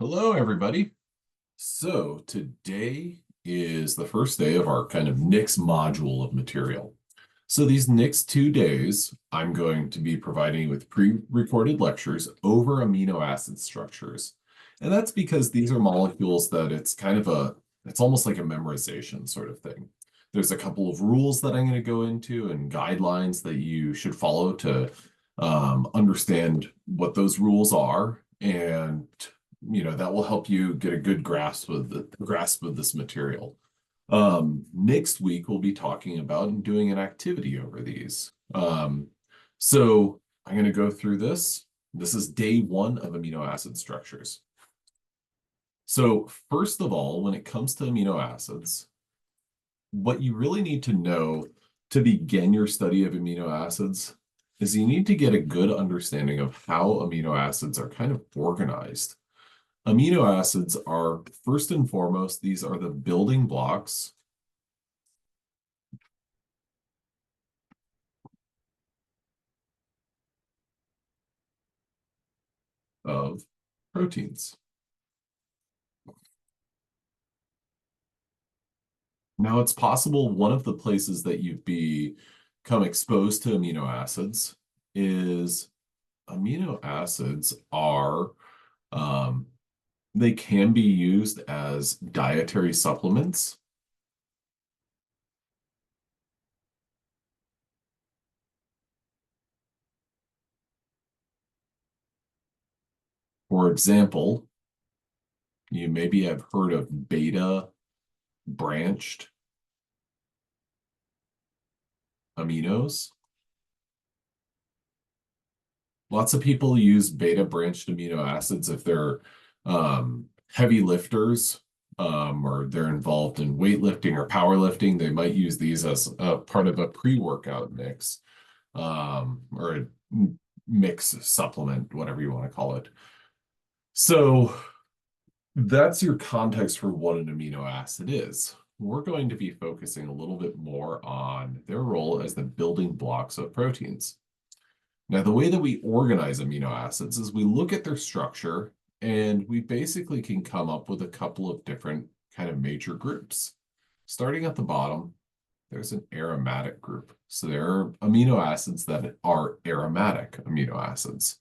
Hello, everybody. So today is the first day of our kind of next module of material. So these next 2 days, I'm going to be providing you with pre-recorded lectures over amino acid structures. And that's because these are molecules that it's almost like a memorization sort of thing. There's a couple of rules that I'm going to go into and guidelines that you should follow to understand what those rules are. And that will help you get a good grasp of this material. Next week we'll be talking about and doing an activity over these. So I'm going to go through this. This is day 1 of amino acid structures. So first of all, when it comes to amino acids, what you really need to know to begin your study of amino acids is you need to get a good understanding of how amino acids are kind of organized. Amino acids are, first and foremost, these are the building blocks of proteins. Now, it's possible one of the places that you've become exposed to amino acids is amino acids are, they can be used as dietary supplements. For example, you maybe have heard of beta branched aminos. Lots of people use beta branched amino acids if they're heavy lifters, or they're involved in weightlifting or powerlifting. They might use these as a part of a pre-workout mix, or a mix supplement, whatever you want to call it. So that's your context for what an amino acid is. We're going to be focusing a little bit more on their role as the building blocks of proteins. Now, the way that we organize amino acids is we look at their structure and we basically can come up with a couple of different kind of major groups. Starting at the bottom, there's an aromatic group. So there are amino acids that are aromatic amino acids.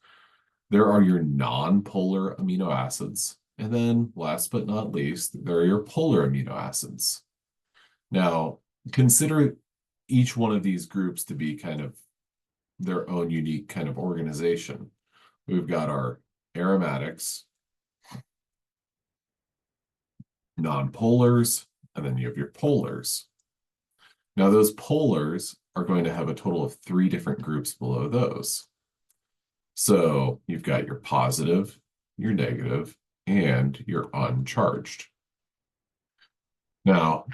There are your non-polar amino acids. And then last but not least, there are your polar amino acids. Now, consider each one of these groups to be kind of their own unique kind of organization. We've got our aromatics, non-polars, and then you have your polars. Now, those polars are going to have a total of 3 different groups below those. So you've got your positive, your negative, and your uncharged. Now,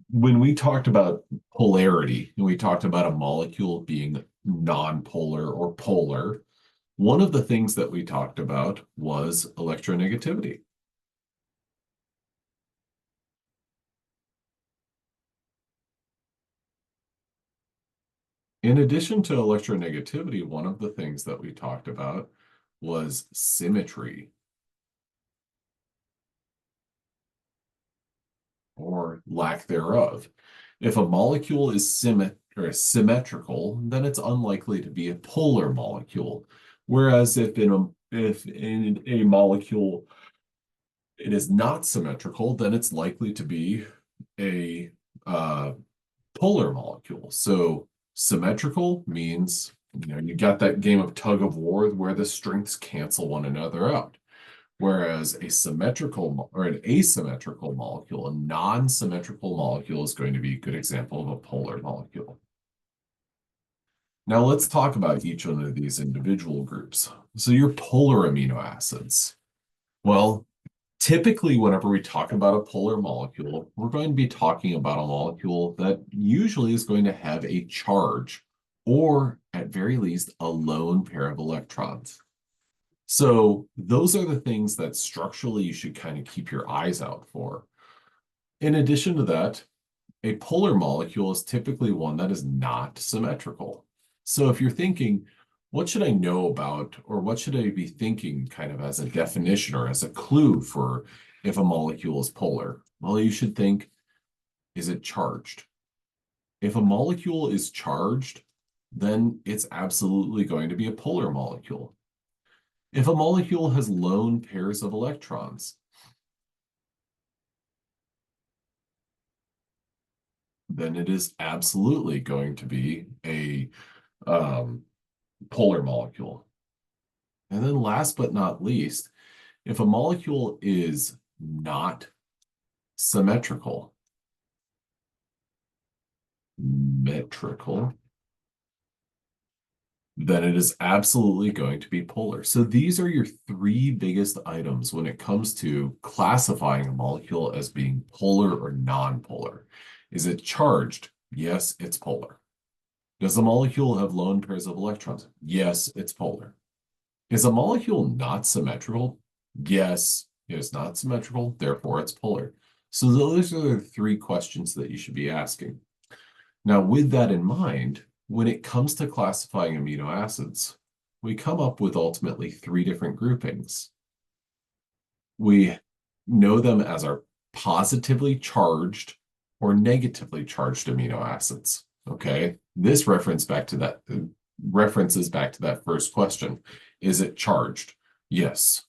when we talked about polarity and we talked about a molecule being non-polar or polar, one of the things that we talked about was electronegativity. In addition to electronegativity, one of the things that we talked about was symmetry, or lack thereof. If a molecule is symmetrical, then it's unlikely to be a polar molecule. Whereas if in a molecule it is not symmetrical, then it's likely to be a polar molecule. So symmetrical means, you got that game of tug of war where the strengths cancel one another out. Whereas a symmetrical or an asymmetrical molecule, a non-symmetrical molecule, is going to be a good example of a polar molecule. Now let's talk about each one of these individual groups. So your polar amino acids. Well, typically, whenever we talk about a polar molecule, we're going to be talking about a molecule that usually is going to have a charge, or at very least, a lone pair of electrons. So those are the things that structurally you should kind of keep your eyes out for. In addition to that, a polar molecule is typically one that is not symmetrical. So if you're thinking, what should I know about, or what should I be thinking kind of as a definition or as a clue for if a molecule is polar? Well, you should think, is it charged? If a molecule is charged, then it's absolutely going to be a polar molecule. If a molecule has lone pairs of electrons, then it is absolutely going to be a polar molecule. And then last but not least, if a molecule is not symmetrical, then it is absolutely going to be polar. So these are your three biggest items when it comes to classifying a molecule as being polar or non-polar. Is it charged? Yes, it's polar. Does the molecule have lone pairs of electrons? Yes, it's polar. Is a molecule not symmetrical? Yes, it is not symmetrical, therefore it's polar. So those are the three questions that you should be asking. Now, with that in mind, when it comes to classifying amino acids, we come up with ultimately three different groupings. We know them as our positively charged or negatively charged amino acids. Okay, this references back to that first question. Is it charged? Yes.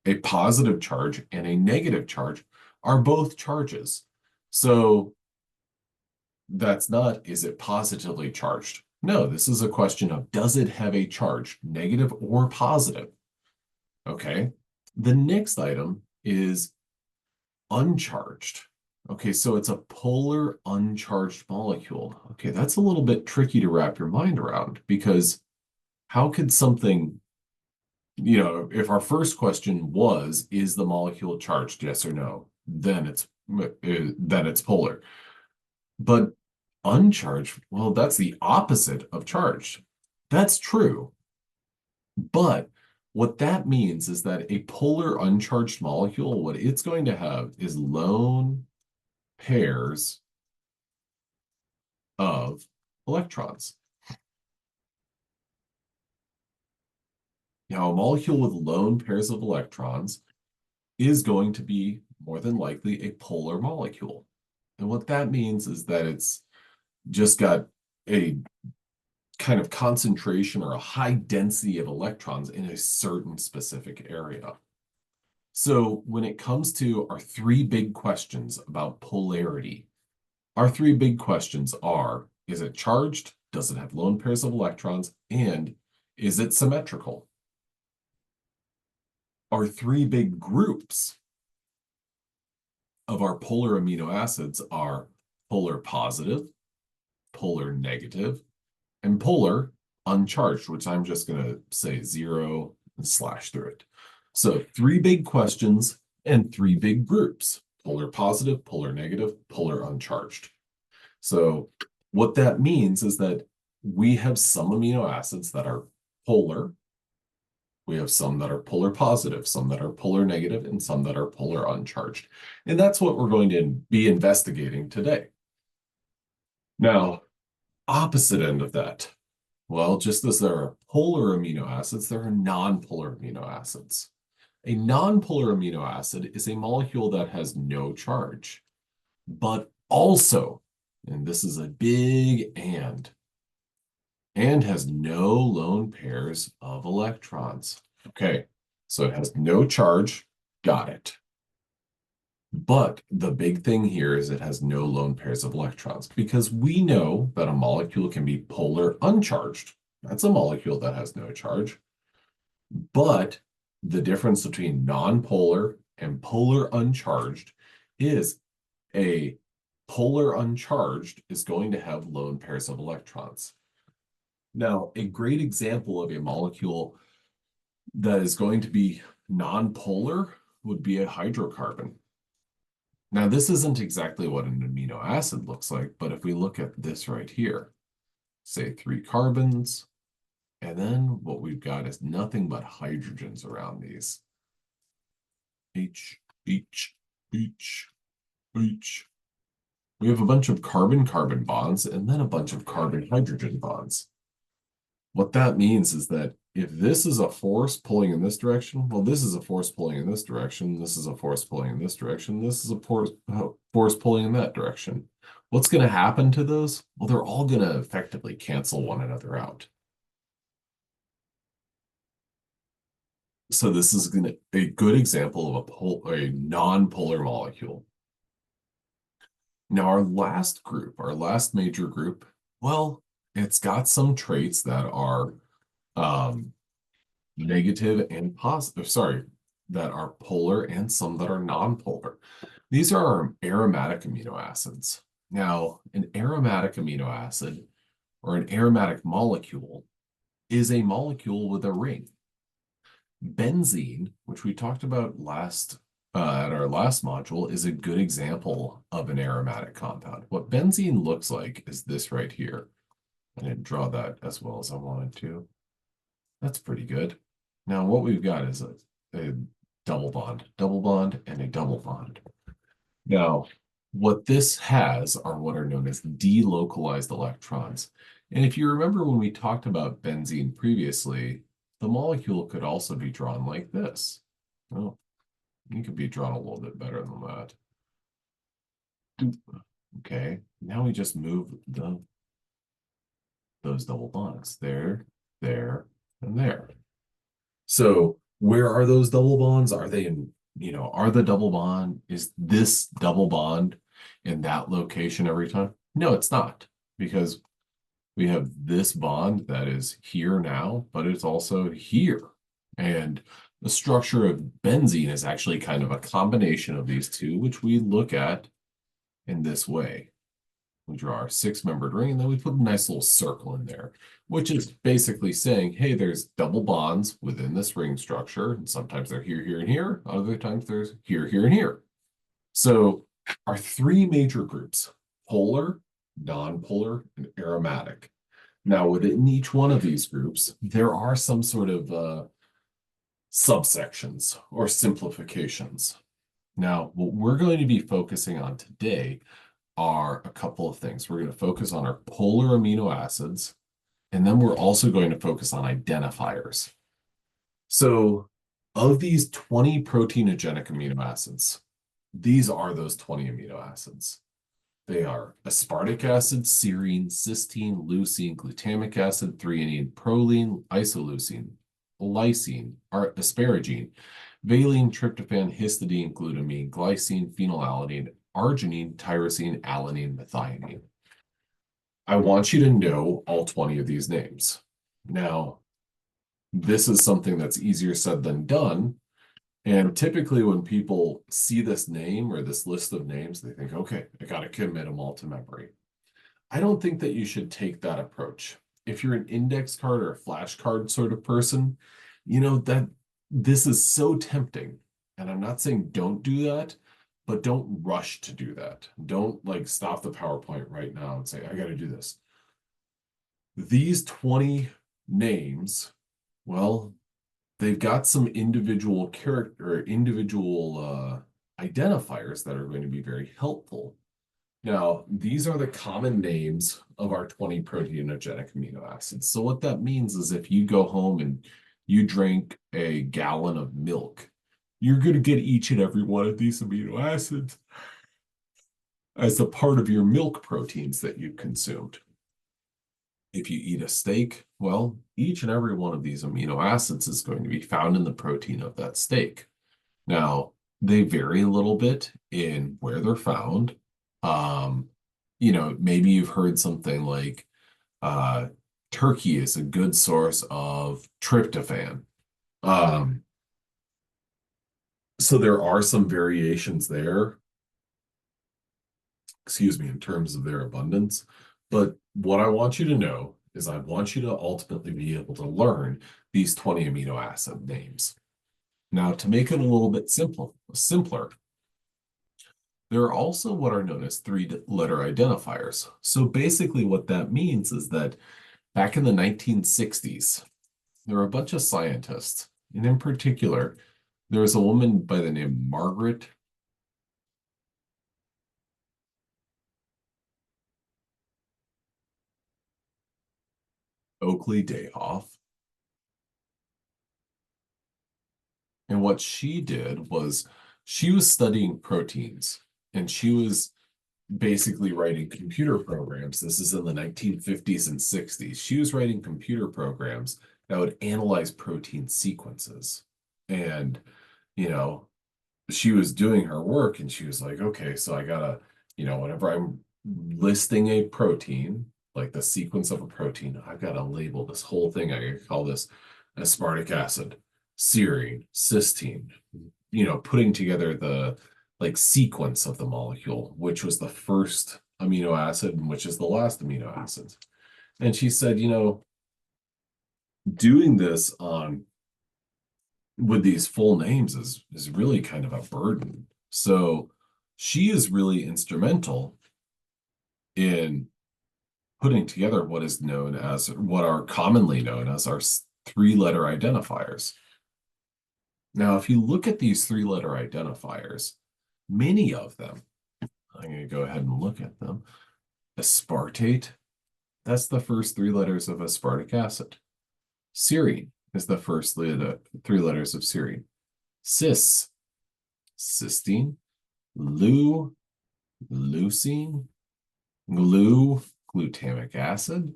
A positive charge and a negative charge are both charges. So that's not, is it positively charged? No, this is a question of, does it have a charge, negative or positive? Okay. The next item is uncharged. Okay, so it's a polar uncharged molecule. Okay, that's a little bit tricky to wrap your mind around because how could something, if our first question was, is the molecule charged, yes or no, then it's polar. But uncharged, well, that's the opposite of charged. That's true. But what that means is that a polar uncharged molecule, what it's going to have is lone pairs of electrons. Now, a molecule with lone pairs of electrons is going to be more than likely a polar molecule. And what that means is that it's just got a kind of concentration or a high density of electrons in a certain specific area. So when it comes to our three big questions about polarity, our three big questions are, is it charged? Does it have lone pairs of electrons? And is it symmetrical? Our three big groups of our polar amino acids are polar positive, polar negative, and polar uncharged, which I'm just going to say 0 and slash through it. So three big questions and three big groups: polar positive, polar negative, polar uncharged. So what that means is that we have some amino acids that are polar. We have some that are polar positive, some that are polar negative, and some that are polar uncharged. And that's what we're going to be investigating today. Now, opposite end of that, well, just as there are polar amino acids, there are non-polar amino acids. A non-polar amino acid is a molecule that has no charge, but also, and this is a big and has no lone pairs of electrons. Okay, so it has no charge, got it. But the big thing here is it has no lone pairs of electrons because we know that a molecule can be polar uncharged. That's a molecule that has no charge. But the difference between non-polar and polar uncharged is a polar uncharged is going to have lone pairs of electrons. Now, a great example of a molecule that is going to be non-polar would be a hydrocarbon. Now, this isn't exactly what an amino acid looks like, but if we look at this right here, say 3 carbons, and then what we've got is nothing but hydrogens around these. H, H, H, H. We have a bunch of carbon-carbon bonds and then a bunch of carbon-hydrogen bonds. What that means is that if this is a force pulling in this direction, well, this is a force pulling in this direction, this is a force pulling in this direction, this is a force pulling in that direction. What's going to happen to those? Well, they're all going to effectively cancel one another out. So this is going to a good example of a non-polar molecule. Now, our last group, our last major group, well, it's got some traits that are um, negative and positive, sorry, that are polar and some that are non-polar. These are our aromatic amino acids. Now, an aromatic amino acid or an aromatic molecule is a molecule with a ring. Benzene, which we talked about at our last module, is a good example of an aromatic compound. What benzene looks like is this right here. I didn't draw that as well as I wanted to. That's pretty good. Now what we've got is a double bond, and a double bond. Now, what this has are what are known as delocalized electrons. And if you remember when we talked about benzene previously, the molecule could also be drawn like this. Oh, it could be drawn a little bit better than that. Okay, now we just move those double bonds there, and there. So where are those double bonds? Are they in, are the double bond, is this double bond in that location every time? No, it's not, because we have this bond that is here now, but it's also here. And the structure of benzene is actually kind of a combination of these two, which we look at in this way. We draw our six-membered ring, and then we put a nice little circle in there, which is basically saying, hey, there's double bonds within this ring structure, and sometimes they're here, here, and here. Other times there's here, here, and here. So our three major groups, polar, non-polar, and aromatic. Now, within each one of these groups, there are some sort of subsections or simplifications. Now, what we're going to be focusing on today are a couple of things. We're going to focus on our polar amino acids, and then we're also going to focus on identifiers. So of these 20 proteinogenic amino acids, these are those 20 amino acids. They are aspartic acid, serine, cysteine, leucine, glutamic acid, threonine, proline, isoleucine, lysine, asparagine, valine, tryptophan, histidine, glutamine, glycine, phenylalanine, arginine, tyrosine, alanine, methionine. I want you to know all 20 of these names. Now, this is something that's easier said than done. And typically when people see this name or this list of names, they think, okay, I got to commit them all to memory. I don't think that you should take that approach. If you're an index card or a flashcard sort of person, that this is so tempting. And I'm not saying don't do that, but don't rush to do that. Don't like stop the PowerPoint right now and say, I got to do this. These 20 names, well, they've got some individual character, individual identifiers that are going to be very helpful. Now, these are the common names of our 20 proteinogenic amino acids. So what that means is if you go home and you drink a gallon of milk, you're going to get each and every one of these amino acids as a part of your milk proteins that you consumed. If you eat a steak, well, each and every one of these amino acids is going to be found in the protein of that steak. Now, they vary a little bit in where they're found. Maybe you've heard something like turkey is a good source of tryptophan. So there are some variations there, excuse me, in terms of their abundance. But what I want you to know is I want you to ultimately be able to learn these 20 amino acid names. Now, to make it a little bit simpler, there are also what are known as three-letter identifiers. So basically what that means is that back in the 1960s, there were a bunch of scientists, and in particular, there was a woman by the name Margaret. Oakley Dayhoff. And what she did was she was studying proteins and she was basically writing computer programs. This is in the 1950s and 60s. She was writing computer programs that would analyze protein sequences. And, you know, she was doing her work and she was like, okay, so I gotta, whenever I'm listing a protein, like the sequence of a protein, I've got to label this whole thing. I gotta call this aspartic acid, serine, cysteine, putting together the like sequence of the molecule, which was the first amino acid and which is the last amino acid. And she said, doing this on with these full names is really kind of a burden. So she is really instrumental in putting together what are commonly known as our three-letter identifiers. Now, if you look at these three-letter identifiers, many of them, I'm going to go ahead and look at them. Aspartate, that's the first three letters of aspartic acid. Serine is the first three letters of serine. Cis, cysteine, leucine, glutamic acid,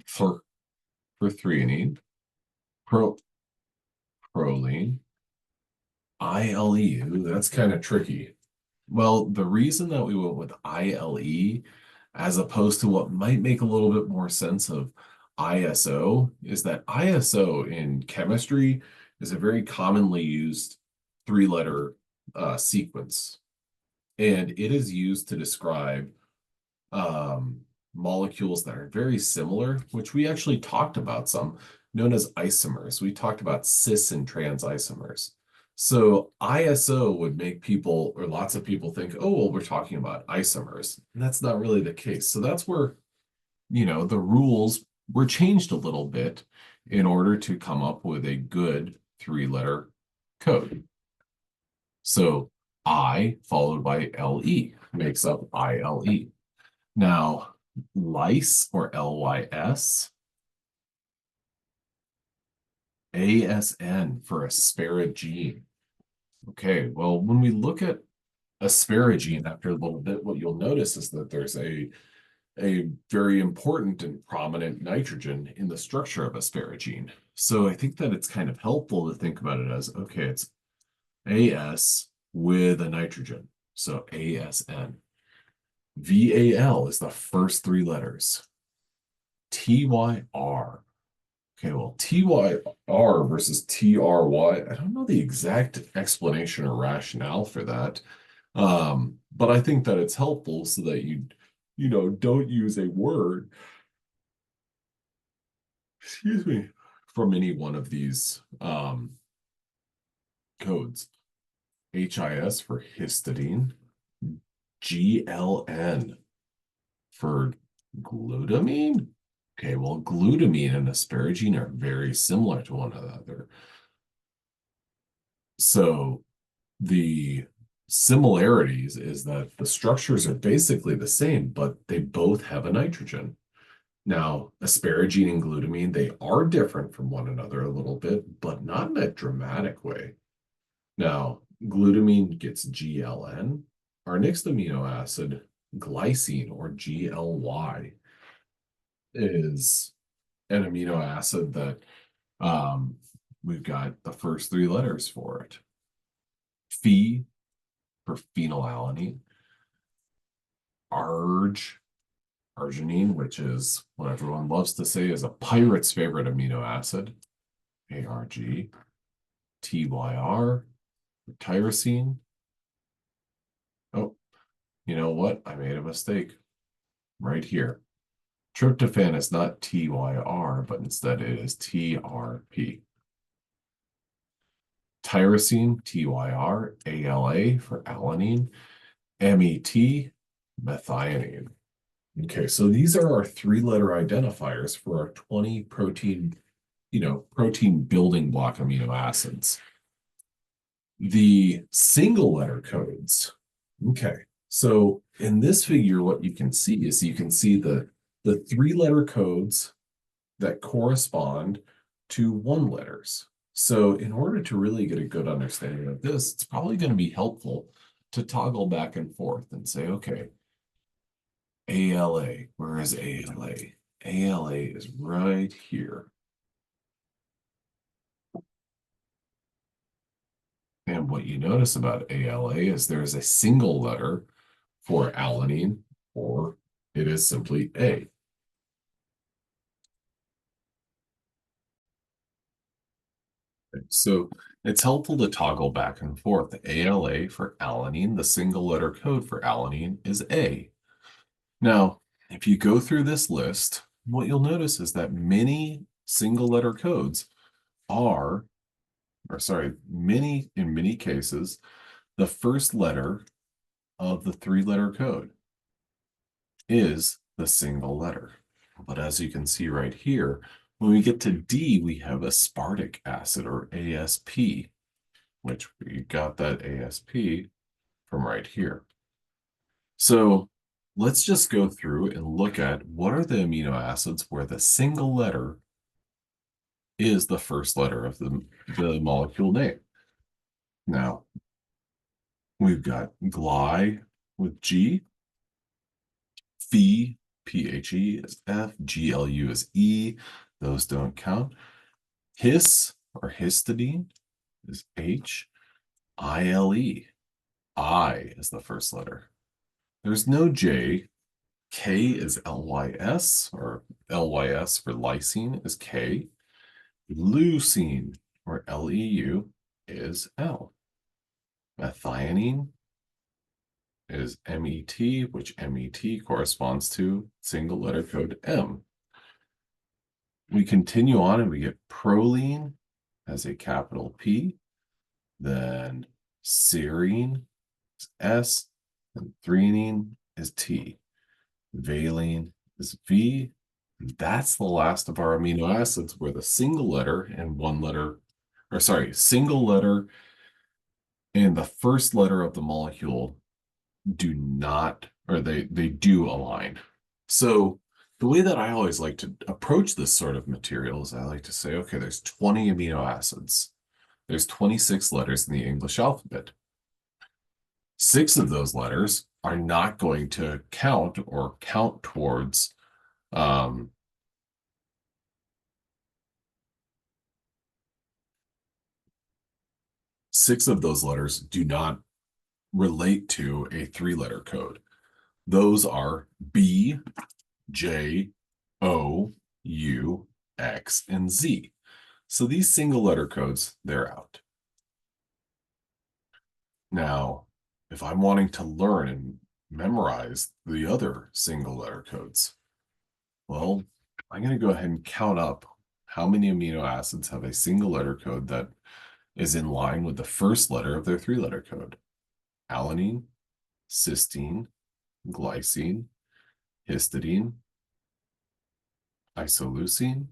for threonine, proline, ILE. That's kind of tricky. Well, the reason that we went with ILE as opposed to what might make a little bit more sense of ISO is that ISO in chemistry is a very commonly used three-letter sequence. And it is used to describe molecules that are very similar, which we actually talked about some, known as isomers. We talked about cis and trans isomers. So ISO would make people, or lots of people think, oh, well, we're talking about isomers. And that's not really the case. So that's where, the rules were changed a little bit in order to come up with a good three-letter code. So I followed by LE makes up ILE. Now, lyse or LYS, ASN for asparagine. Okay, well, when we look at asparagine after a little bit, what you'll notice is that there's a very important and prominent nitrogen in the structure of asparagine. So I think that it's kind of helpful to think about it as, okay, it's AS with a nitrogen. So ASN. VAL is the first three letters. TYR. Okay, well, TYR versus TRY, I don't know the exact explanation or rationale for that. But I think that it's helpful so that you don't use a word, excuse me, from any one of these codes. HIS for histidine, GLN for glutamine. Okay, well, glutamine and asparagine are very similar to one another. So the similarities is that the structures are basically the same, but they both have a nitrogen. Now, asparagine and glutamine, they are different from one another a little bit, but not in a dramatic way. Now, glutamine gets GLN. Our next amino acid, glycine or GLY, is an amino acid that we've got the first three letters for it. Phe for phenylalanine. Arginine, which is what everyone loves to say is a pirate's favorite amino acid. ARG. TYR. Tyrosine. Oh, you know what? I made a mistake right here. Tryptophan is not TYR, but instead it is TRP. Tyrosine, TYR, ALA for alanine, MET, methionine. Okay, so these are our three-letter identifiers for our 20 protein building block amino acids. The single letter codes. Okay, so in this figure, what you can see is you can see the the three-letter codes that correspond to one letters. So in order to really get a good understanding of this, it's probably going to be helpful to toggle back and forth and say, okay, ALA, where is ALA? ALA is right here. And what you notice about ALA is there is a single letter for alanine, or it is simply A. So it's helpful to toggle back and forth. ALA for alanine, the single letter code for alanine is A. Now, if you go through this list, what you'll notice is that many single letter codes are, in many cases, the first letter of the three-letter code is the single letter. But as you can see right here, when we get to D, we have aspartic acid, or ASP, which we got that ASP from right here. So let's just go through and look at what are the amino acids where the single letter is the first letter of the molecule name. Now, we've got gly with G, phe, PHE is F, GLU is E. Those don't count. His, or histidine, is H. ILE, I is the first letter. There's no J. K is LYS, or LYS for lysine is K. Leucine, or LEU, is L. Methionine is MET, which MET corresponds to single letter code M. We continue on and we get proline as a capital P, then serine is S, and threonine is T. Valine is V. That's the last of our amino acids where the single letter and single letter and the first letter of the molecule do not, or they do align. So the way that I always like to approach this sort of material is I like to say, okay, there's 20 amino acids. There's 26 letters in the English alphabet. 6 of those letters are not going to count or count towards 6 of those letters do not relate to a 3-letter code. Those are B, J, O, U, X, and Z. So these single letter codes, they're out. Now, if I'm wanting to learn and memorize the other single letter codes, well, I'm going to go ahead and count up how many amino acids have a single letter code that is in line with the first letter of their 3-letter code. Alanine, cysteine, glycine, histidine, isoleucine,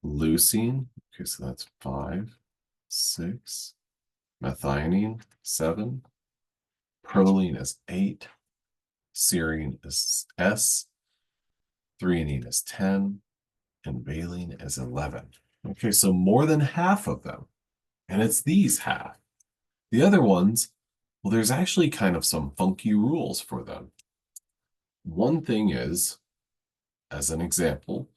leucine. Okay, so that's 5, 6. Methionine, 7. Proline is 8. Serine is S. Threonine is 10. And valine is 11. Okay, so more than half of them. And it's these half. The other ones, well, there's actually kind of some funky rules for them. One thing is, as an example,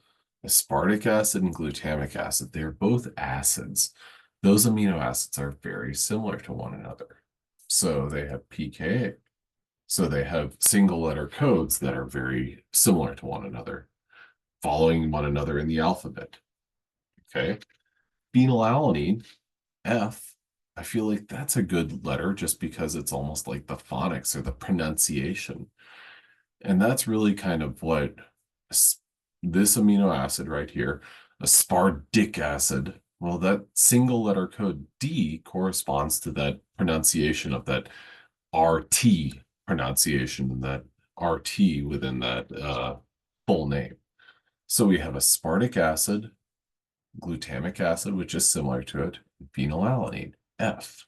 aspartic acid and glutamic acid, they're both acids. Those amino acids are very similar to one another. So they have pKa. So they have single letter codes that are very similar to one another, following one another in the alphabet. Okay. Phenylalanine, F, I feel like that's a good letter just because it's almost like the phonics or the pronunciation. And that's really kind of what this amino acid right here, aspartic acid, well, that single letter code D corresponds to that pronunciation of that RT pronunciation and that RT within that full name. So we have aspartic acid, glutamic acid, which is similar to it, phenylalanine, F.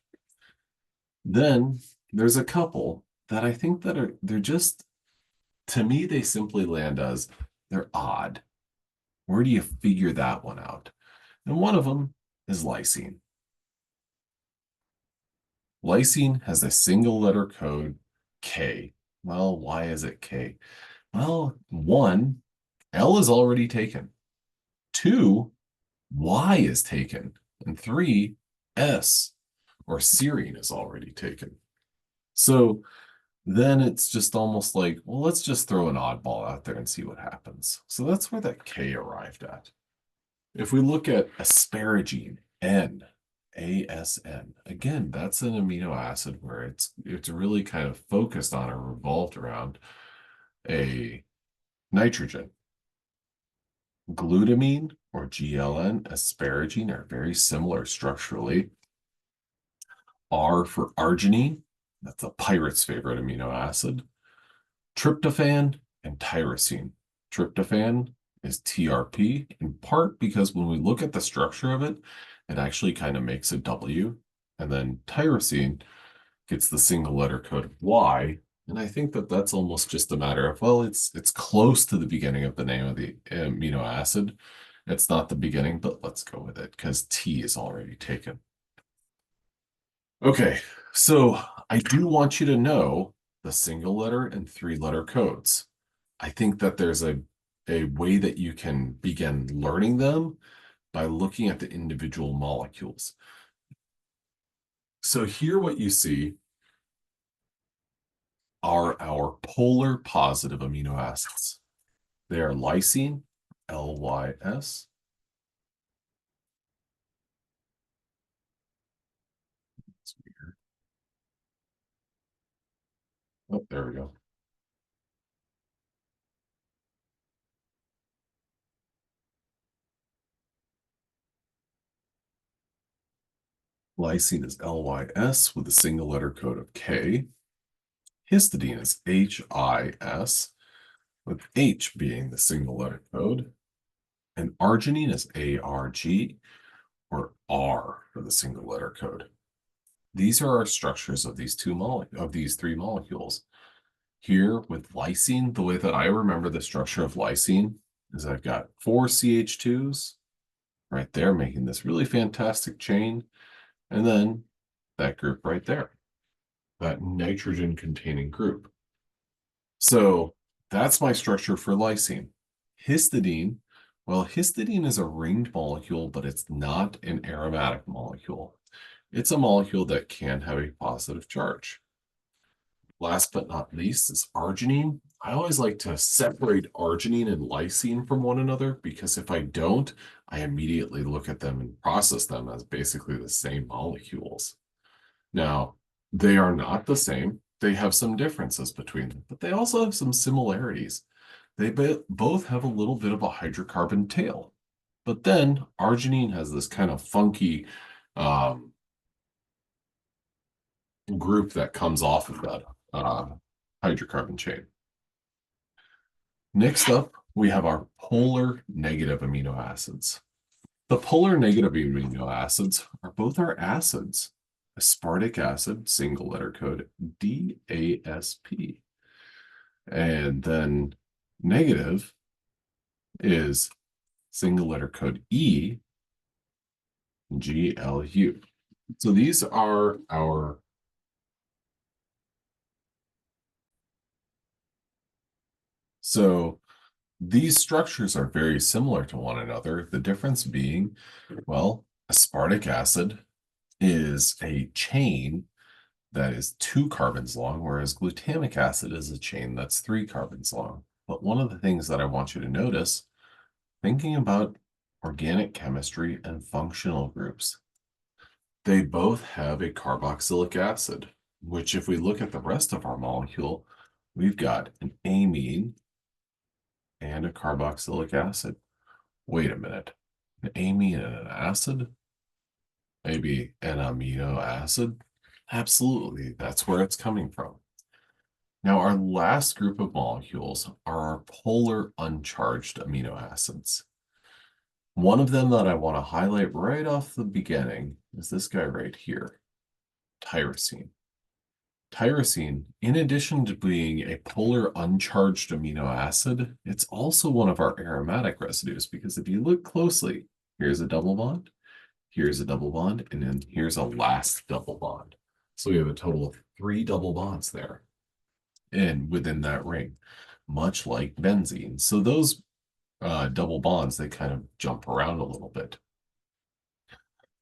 Then there's a couple that I think that they're just, to me, they simply land as They're odd. Where do you figure that one out? And one of them is lysine. Lysine has a single letter code K. Well, why is it K? Well, one, L is already taken. Two, Y is taken. And three, S or serine is already taken. So then it's just almost like, well, let's just throw an oddball out there and see what happens. So that's where that K arrived at. If we look at asparagine, N, ASN, again, that's an amino acid where it's really kind of focused on or revolved around a nitrogen. Glutamine or GLN, asparagine are very similar structurally. R for arginine, that's a pirate's favorite amino acid. Tryptophan and tyrosine. Tryptophan is TRP, in part because when we look at the structure of it, it actually kind of makes a W. And then tyrosine gets the single letter code of Y. And I think that that's almost just a matter of, well, it's close to the beginning of the name of the amino acid. It's not the beginning, but let's go with it because T is already taken. Okay, so I do want you to know the single letter and three-letter codes. I think that there's a way that you can begin learning them by looking at the individual molecules. So here what you see are our polar positive amino acids. They are lysine, LYS. That's weird. Oh, there we go. Lysine is LYS with a single letter code of K. Histidine is HIS, with H being the single letter code. And arginine is ARG, or R for the single letter code. These are our structures of these three molecules. Here with lysine, the way that I remember the structure of lysine is I've got 4 CH2s right there, making this really fantastic chain. And then that group right there, that nitrogen containing group. So that's my structure for lysine. Histidine, well, histidine is a ringed molecule, but it's not an aromatic molecule. It's a molecule that can have a positive charge. Last but not least is arginine. I always like to separate arginine and lysine from one another because if I don't, I immediately look at them and process them as basically the same molecules. Now, they are not the same. They have some differences between them, but they also have some similarities. They both have a little bit of a hydrocarbon tail. But then arginine has this kind of funky group that comes off of that hydrocarbon chain. Next up, we have our polar negative amino acids. The polar negative amino acids are both our acids. Aspartic acid, single letter code DASP. And then negative is single letter code EGLU. So these are our these structures are very similar to one another. The difference being, well, aspartic acid is a chain that is 2 carbons long, whereas glutamic acid is a chain that's 3 carbons long. But one of the things that I want you to notice, thinking about organic chemistry and functional groups, they both have a carboxylic acid, which if we look at the rest of our molecule, we've got an amine and a carboxylic acid. Wait a minute, an amine and an acid? Maybe an amino acid? Absolutely, that's where it's coming from. Now, our last group of molecules are our polar uncharged amino acids. One of them that I want to highlight right off the beginning is this guy right here, tyrosine. tyrosine, in addition to being a polar uncharged amino acid, it's also one of our aromatic residues because if you look closely, here's a double bond, here's a double bond, and then here's a last double bond. So we have a total of 3 double bonds there and within that ring, much like benzene. So those double bonds, they kind of jump around a little bit.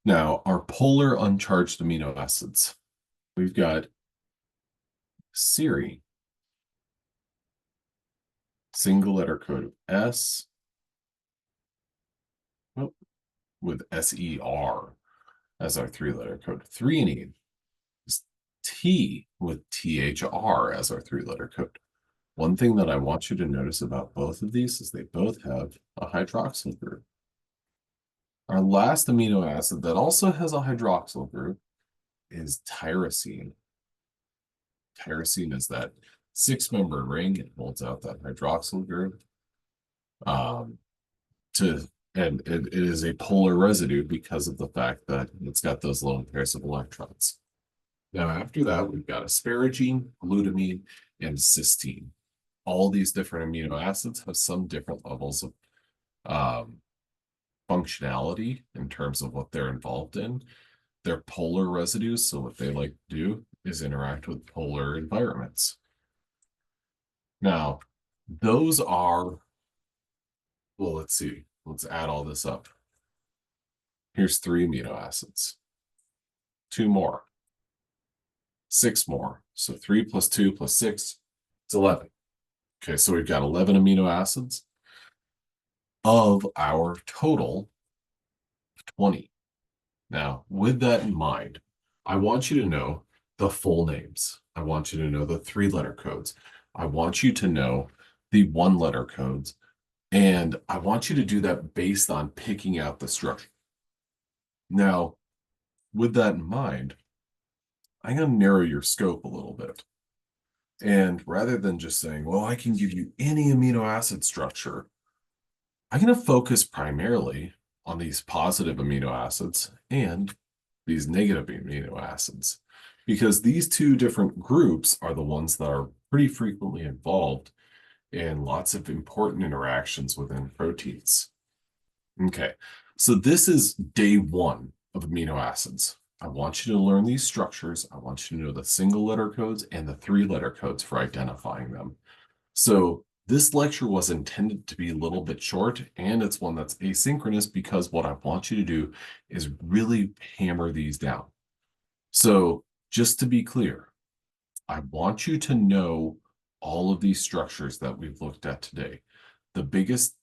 Now, our polar uncharged amino acids, we've got serine, single letter code of S, oh, with SER as our 3-letter code. Threonine is T with THR as our 3-letter code. One thing that I want you to notice about both of these is they both have a hydroxyl group. Our last amino acid that also has a hydroxyl group is tyrosine. Tyrosine is that 6-membered ring. It holds out that hydroxyl group. And it is a polar residue because of the fact that it's got those lone pairs of electrons. Now, after that, we've got asparagine, glutamine, and cysteine. All these different amino acids have some different levels of functionality in terms of what they're involved in. They're polar residues, so what they like to do is interact with polar environments. Now, those are, well, let's see. Let's add all this up. Here's 3 amino acids. 2 more. 6 more. So 3 plus 2 plus 6, it's 11. Okay, so we've got 11 amino acids of our total of 20. Now, with that in mind, I want you to know the full names. I want you to know the 3-letter codes. I want you to know the 1-letter codes. And I want you to do that based on picking out the structure. Now, with that in mind, I'm going to narrow your scope a little bit. And rather than just saying, well, I can give you any amino acid structure, I'm going to focus primarily on these positive amino acids and these negative amino acids, because these 2 different groups are the ones that are pretty frequently involved in lots of important interactions within proteins. Okay, so this is day 1 of amino acids. I want you to learn these structures. I want you to know the single letter codes and the 3-letter codes for identifying them. So this lecture was intended to be a little bit short, and it's one that's asynchronous because what I want you to do is really hammer these down. So just to be clear, I want you to know all of these structures that we've looked at today. The biggest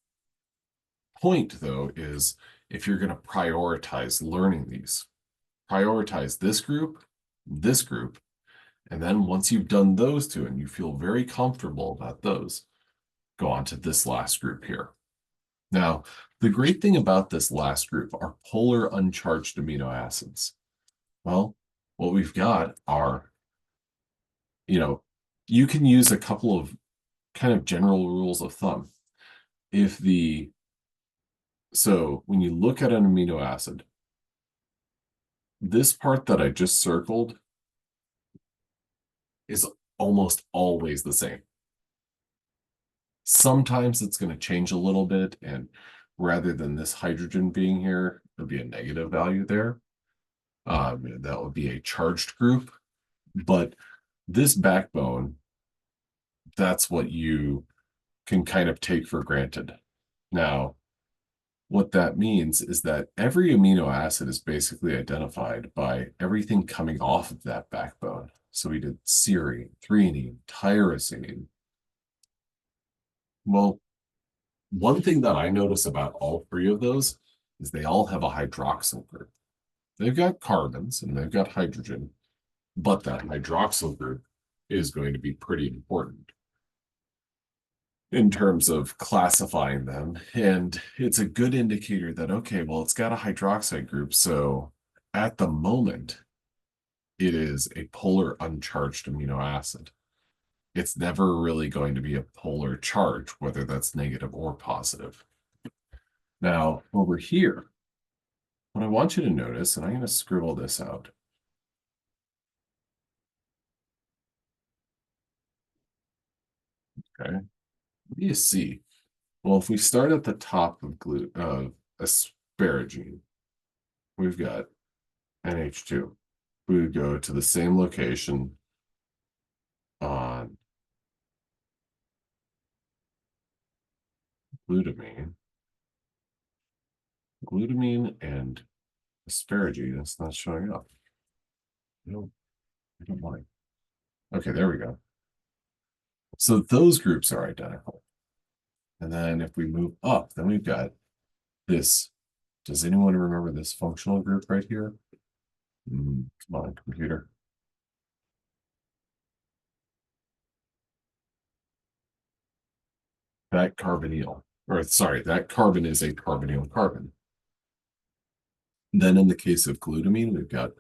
point, though, is if you're going to prioritize learning these, prioritize this group, and then once you've done those 2 and you feel very comfortable about those, go on to this last group here. Now, the great thing about this last group are polar uncharged amino acids. Well, what we've got are, you can use a couple of kind of general rules of thumb. So when you look at an amino acid, this part that I just circled is almost always the same. Sometimes it's going to change a little bit, and rather than this hydrogen being here, there'll be a negative value there. That would be a charged group, but this backbone, that's what you can kind of take for granted. Now, what that means is that every amino acid is basically identified by everything coming off of that backbone. So we did serine, threonine, tyrosine. Well, one thing that I notice about all 3 of those is they all have a hydroxyl group. They've got carbons and they've got hydrogen, but that hydroxyl group is going to be pretty important in terms of classifying them. And it's a good indicator that, okay, well, it's got a hydroxide group. So at the moment, it is a polar uncharged amino acid. It's never really going to be a polar charge, whether that's negative or positive. Now, over here, what I want you to notice, and I'm going to scribble this out. Okay. What do you see? Well, if we start at the top of asparagine, we've got NH2. We would go to the same location on glutamine. Glutamine and asparagine, it's not showing up. No, I don't mind. Okay, there we go. So those groups are identical. And then if we move up, then we've got this. Does anyone remember this functional group right here? Come on, computer. That carbonyl, or sorry, that carbon is a carbonyl carbon. Then in the case of glutamine, we've got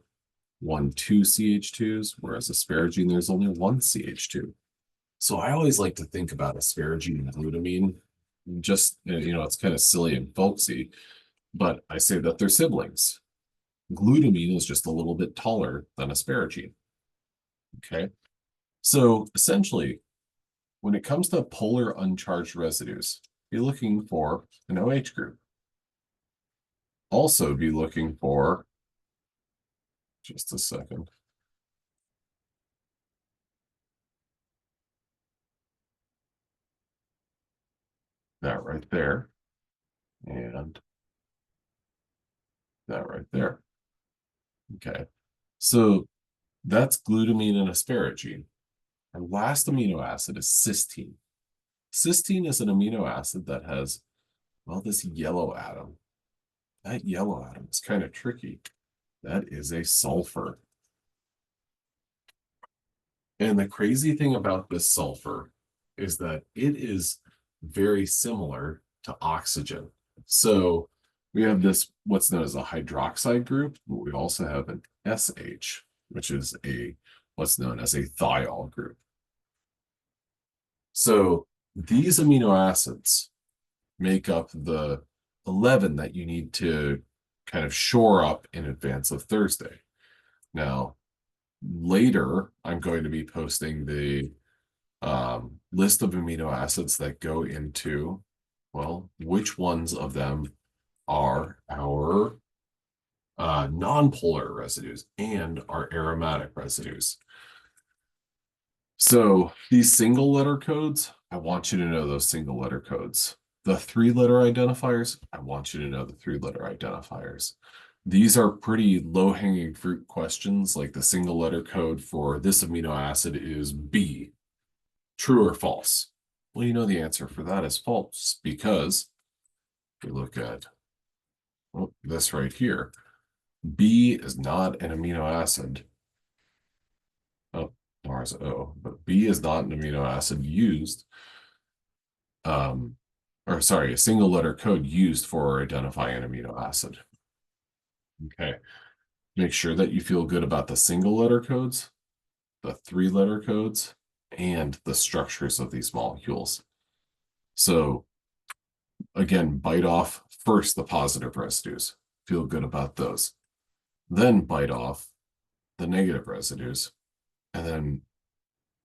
2 CH2s, whereas asparagine, there's only 1 CH2. So I always like to think about asparagine and glutamine. Just, it's kind of silly and folksy, but I say that they're siblings. Glutamine is just a little bit taller than asparagine. Okay. So essentially, when it comes to polar uncharged residues, be looking for an OH group. Also be looking for, just a second. That right there. And that right there. Okay. So that's glutamine and asparagine. Our last amino acid is cysteine. Cysteine is an amino acid that has, well, this yellow atom. That yellow atom is kind of tricky. That is a sulfur. And the crazy thing about this sulfur is that it is very similar to oxygen. So we have this, what's known as a hydroxide group, but we also have an SH, which is what's known as a thiol group. So these amino acids make up the 11 that you need to kind of shore up in advance of Thursday. Now, later, I'm going to be posting the list of amino acids that go into, well, which ones of them are our non-polar residues and our aromatic residues. So these single letter codes, I want you to know those single letter codes. The 3-letter identifiers, I want you to know the 3-letter identifiers. These are pretty low-hanging fruit questions, like the single letter code for this amino acid is B. True or false? Well, you know the answer for that is false, because if we look at this right here, B is not an amino acid. Oh, Mars O, but B is not an amino acid used, or sorry, a single letter code used for identifying an amino acid. Okay. Make sure that you feel good about the single letter codes, the 3-letter codes, and the structures of these molecules. So again, bite off first the positive residues. Feel good about those. Then bite off the negative residues. And then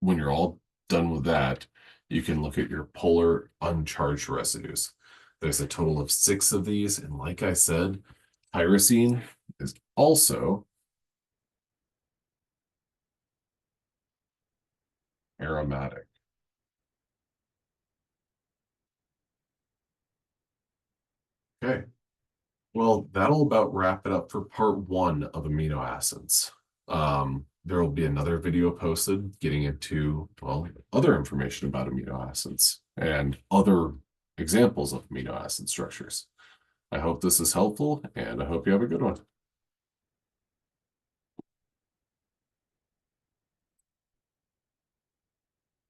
when you're all done with that, you can look at your polar uncharged residues. There's a total of 6 of these. And like I said, tyrosine is also aromatic. Okay. Well, that'll about wrap it up for part 1 of amino acids. There will be another video posted getting into, well, other information about amino acids and other examples of amino acid structures. I hope this is helpful, and I hope you have a good one.